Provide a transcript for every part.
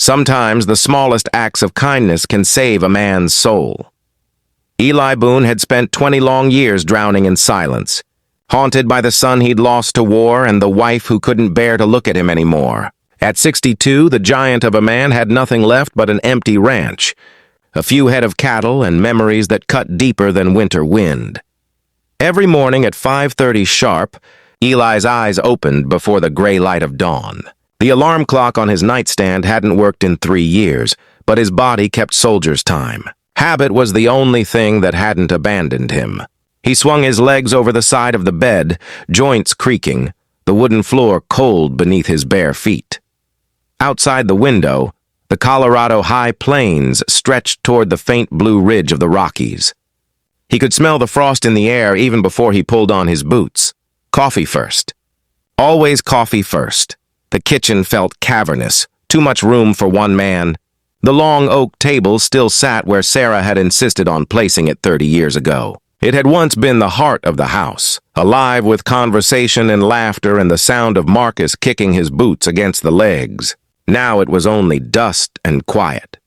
Sometimes the smallest acts of kindness can save a man's soul. Eli Boone had spent 20 long years drowning in silence, haunted by the son he'd lost to war and the wife who couldn't bear to look at him anymore. At 62, the giant of a man had nothing left but an empty ranch, a few head of cattle, and memories that cut deeper than winter wind. Every morning at 5:30 sharp, Eli's eyes opened before the gray light of dawn. The alarm clock on his nightstand hadn't worked in 3 years, but his body kept soldier's time. Habit was the only thing that hadn't abandoned him. He swung his legs over the side of the bed, joints creaking, the wooden floor cold beneath his bare feet. Outside the window, the Colorado high plains stretched toward the faint blue ridge of the Rockies. He could smell the frost in the air even before he pulled on his boots. Coffee first. Always coffee first. The kitchen felt cavernous, too much room for one man. The long oak table still sat where Sarah had insisted on placing it 30 years ago. It had once been the heart of the house, alive with conversation and laughter and the sound of Marcus kicking his boots against the legs. Now it was only dust and quiet.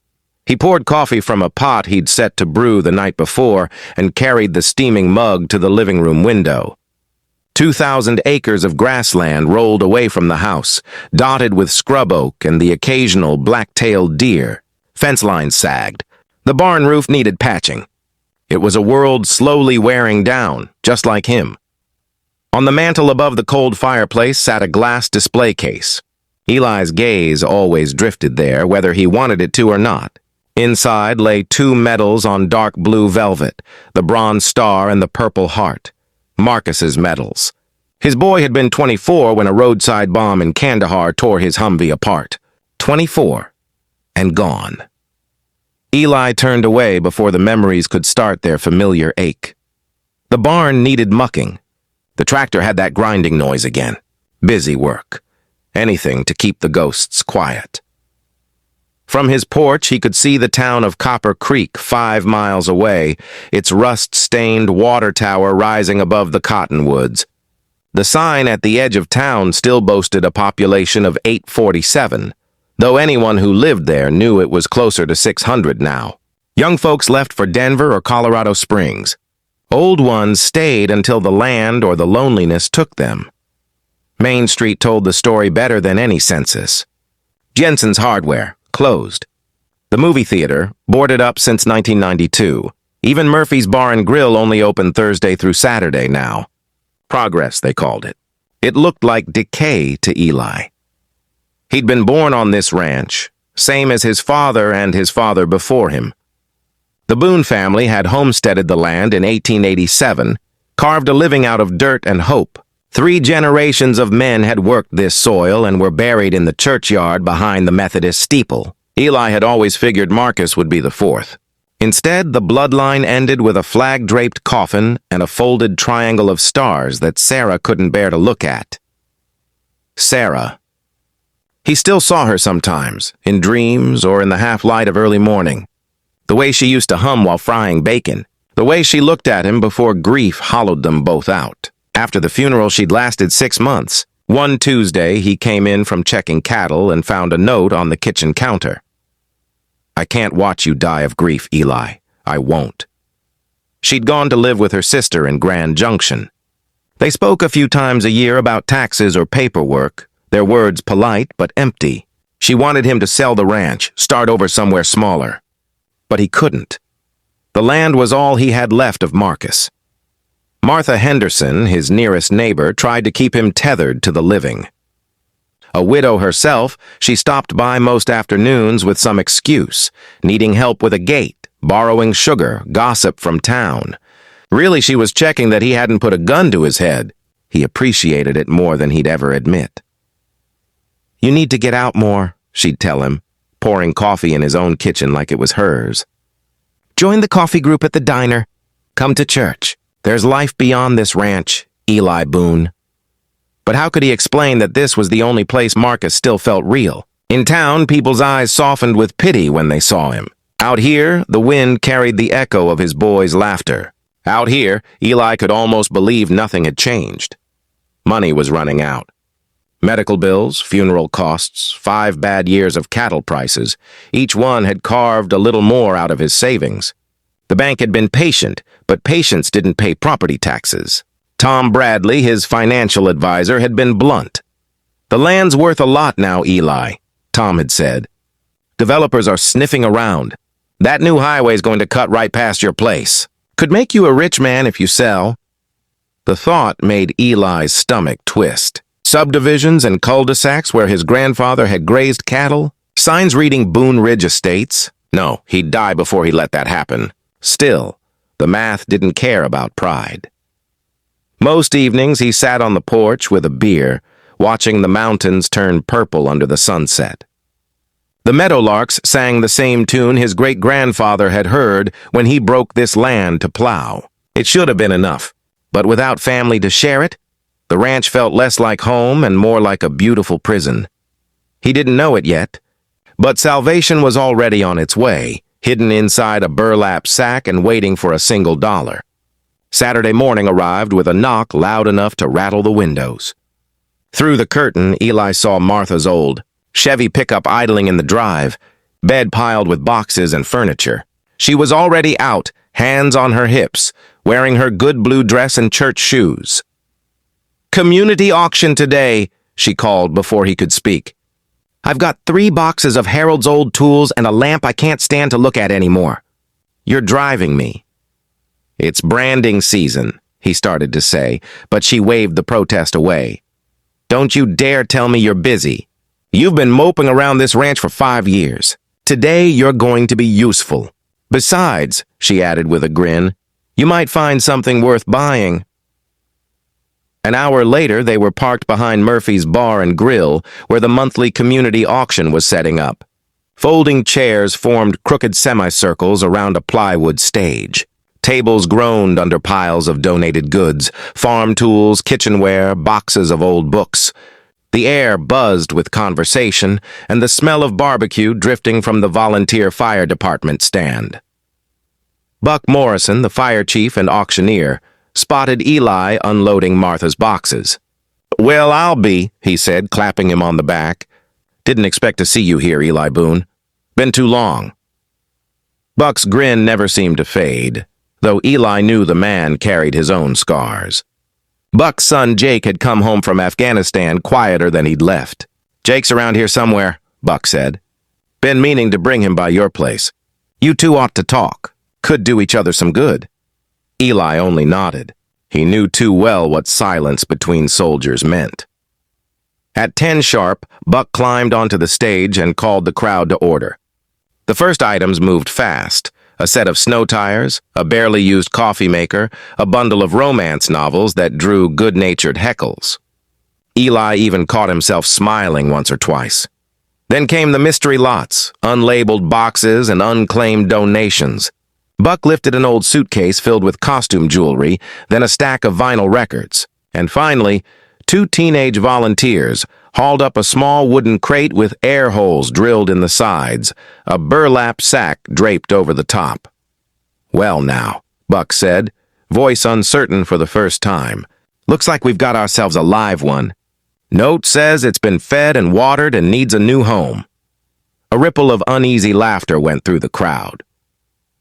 He poured coffee from a pot he'd set to brew the night before and carried the steaming mug to the living room window. 2,000 acres of grassland rolled away from the house, dotted with scrub oak and the occasional black-tailed deer. Fence lines sagged. The barn roof needed patching. It was a world slowly wearing down, just like him. On the mantel above the cold fireplace sat a glass display case. Eli's gaze always drifted there, whether he wanted it to or not. Inside lay 2 medals on dark blue velvet, the Bronze Star and the Purple Heart. Marcus's medals. His boy had been 24 when a roadside bomb in Kandahar tore his Humvee apart. 24. And gone. Eli turned away before the memories could start their familiar ache. The barn needed mucking. The tractor had that grinding noise again. Busy work. Anything to keep the ghosts quiet. From his porch, he could see the town of Copper Creek 5 miles away, its rust-stained water tower rising above the cottonwoods. The sign at the edge of town still boasted a population of 847, though anyone who lived there knew it was closer to 600 now. Young folks left for Denver or Colorado Springs. Old ones stayed until the land or the loneliness took them. Main Street told the story better than any census. Jensen's Hardware. Closed. The movie theater, boarded up since 1992. Even Murphy's Bar and Grill only open Thursday through Saturday now. Progress, they called it. It looked like decay to Eli. He'd been born on this ranch, same as his father and his father before him. The Boone family had homesteaded the land in 1887, carved a living out of dirt and hope. 3 generations of men had worked this soil and were buried in the churchyard behind the Methodist steeple. Eli had always figured Marcus would be the 4th. Instead, the bloodline ended with a flag-draped coffin and a folded triangle of stars that Sarah couldn't bear to look at. Sarah. He still saw her sometimes, in dreams or in the half-light of early morning. The way she used to hum while frying bacon. The way she looked at him before grief hollowed them both out. After the funeral, she'd lasted 6 months. One Tuesday, he came in from checking cattle and found a note on the kitchen counter. "I can't watch you die of grief, Eli. I won't." She'd gone to live with her sister in Grand Junction. They spoke a few times a year about taxes or paperwork, their words polite but empty. She wanted him to sell the ranch, start over somewhere smaller. But he couldn't. The land was all he had left of Marcus. Martha Henderson, his nearest neighbor, tried to keep him tethered to the living. A widow herself, she stopped by most afternoons with some excuse, needing help with a gate, borrowing sugar, gossip from town. Really, she was checking that he hadn't put a gun to his head. He appreciated it more than he'd ever admit. "You need to get out more," she'd tell him, pouring coffee in his own kitchen like it was hers. "Join the coffee group at the diner. Come to church. There's life beyond this ranch, Eli Boone." But how could he explain that this was the only place Marcus still felt real? In town, people's eyes softened with pity when they saw him. Out here, the wind carried the echo of his boy's laughter. Out here, Eli could almost believe nothing had changed. Money was running out. Medical bills, funeral costs, 5 bad years of cattle prices. Each one had carved a little more out of his savings. The bank had been patient, but patience didn't pay property taxes. Tom Bradley, his financial advisor, had been blunt. "The land's worth a lot now, Eli," Tom had said. "Developers are sniffing around. That new highway's going to cut right past your place. Could make you a rich man if you sell." The thought made Eli's stomach twist. Subdivisions and cul-de-sacs where his grandfather had grazed cattle, signs reading Boone Ridge Estates. No, he'd die before he let that happen. Still, the math didn't care about pride. Most evenings he sat on the porch with a beer, watching the mountains turn purple under the sunset. The meadowlarks sang the same tune his great-grandfather had heard when he broke this land to plow. It should have been enough, but without family to share it, the ranch felt less like home and more like a beautiful prison. He didn't know it yet, but salvation was already on its way, hidden inside a burlap sack and waiting for a single dollar. Saturday morning arrived with a knock loud enough to rattle the windows. Through the curtain, Eli saw Martha's old Chevy pickup idling in the drive, bed piled with boxes and furniture. She was already out, hands on her hips, wearing her good blue dress and church shoes. "Community auction today," she called before he could speak. "I've got 3 boxes of Harold's old tools and a lamp I can't stand to look at anymore. You're driving me." "It's branding season," he started to say, but she waved the protest away. "Don't you dare tell me you're busy. You've been moping around this ranch for 5 years. Today you're going to be useful. Besides," she added with a grin, "you might find something worth buying." An hour later, they were parked behind Murphy's Bar and Grill, where the monthly community auction was setting up. Folding chairs formed crooked semicircles around a plywood stage. Tables groaned under piles of donated goods, farm tools, kitchenware, boxes of old books. The air buzzed with conversation, and the smell of barbecue drifting from the volunteer fire department stand. Buck Morrison, the fire chief and auctioneer, spotted Eli unloading Martha's boxes. "Well, I'll be," he said, clapping him on the back. "Didn't expect to see you here, Eli Boone. Been too long." Buck's grin never seemed to fade, though Eli knew the man carried his own scars. Buck's son Jake had come home from Afghanistan quieter than he'd left. "Jake's around here somewhere," Buck said. "Been meaning to bring him by your place. You two ought to talk. Could do each other some good." Eli only nodded. He knew too well what silence between soldiers meant. At 10 sharp, Buck climbed onto the stage and called the crowd to order. The first items moved fast: a set of snow tires, a barely used coffee maker, a bundle of romance novels that drew good-natured heckles. Eli even caught himself smiling once or twice. Then came the mystery lots, unlabeled boxes and unclaimed donations. Buck lifted an old suitcase filled with costume jewelry, then a stack of vinyl records. And finally, 2 teenage volunteers hauled up a small wooden crate with air holes drilled in the sides, a burlap sack draped over the top. "Well now," Buck said, voice uncertain for the first time. "Looks like we've got ourselves a live one. Note says it's been fed and watered and needs a new home." A ripple of uneasy laughter went through the crowd.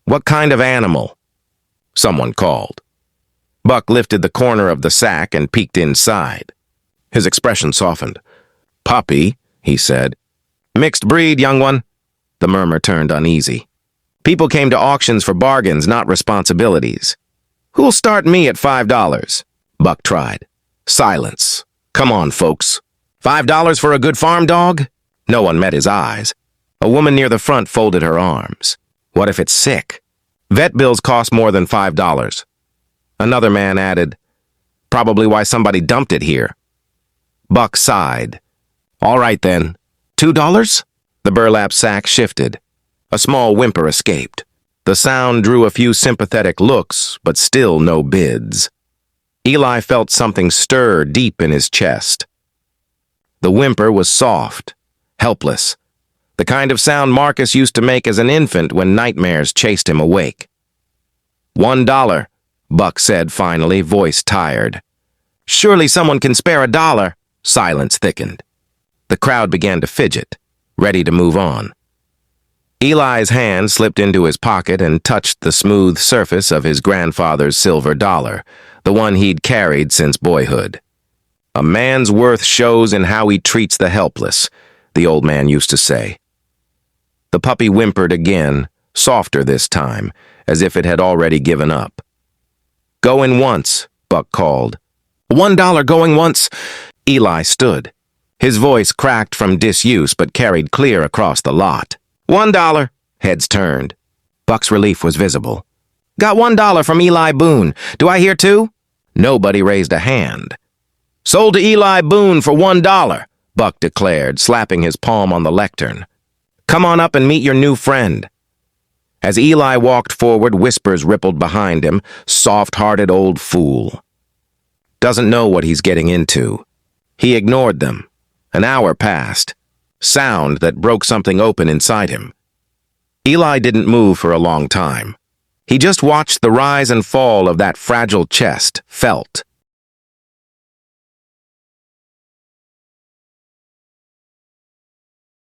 "What kind of animal?" someone called. Buck lifted the corner of the sack and peeked inside. His expression softened. "Puppy," he said. "Mixed breed, young one." The murmur turned uneasy. "People came to auctions for bargains, not responsibilities." "Who'll start me at $5? Buck tried. Silence. "Come on, folks. $5 for a good farm dog?" No one met his eyes. A woman near the front folded her arms. "What if it's sick? Vet bills cost more than $5. Another man added, "Probably why somebody dumped it here." Buck sighed. "All right then. $2? The burlap sack shifted. A small whimper escaped. The sound drew a few sympathetic looks, but still no bids. Eli felt something stir deep in his chest. The whimper was soft, helpless, the kind of sound Marcus used to make as an infant when nightmares chased him awake. $1, Buck said finally, voice tired. "Surely someone can spare $1. Silence thickened. The crowd began to fidget, ready to move on. Eli's hand slipped into his pocket and touched the smooth surface of his grandfather's silver dollar, the one he'd carried since boyhood. "A man's worth shows in how he treats the helpless," the old man used to say. The puppy whimpered again, softer this time, as if it had already given up. "Going once," Buck called. $1 going once." Eli stood. His voice cracked from disuse but carried clear across the lot. $1. Heads turned. Buck's relief was visible. "Got $1 from Eli Boone. Do I hear two?" Nobody raised a hand. "Sold to Eli Boone for $1, Buck declared, slapping his palm on the lectern. "Come on up and meet your new friend." As Eli walked forward, whispers rippled behind him. "Soft-hearted old fool. Doesn't know what he's getting into." He ignored them. An hour passed. Sound that broke something open inside him. Eli didn't move for a long time. He just watched the rise and fall of that fragile chest, felt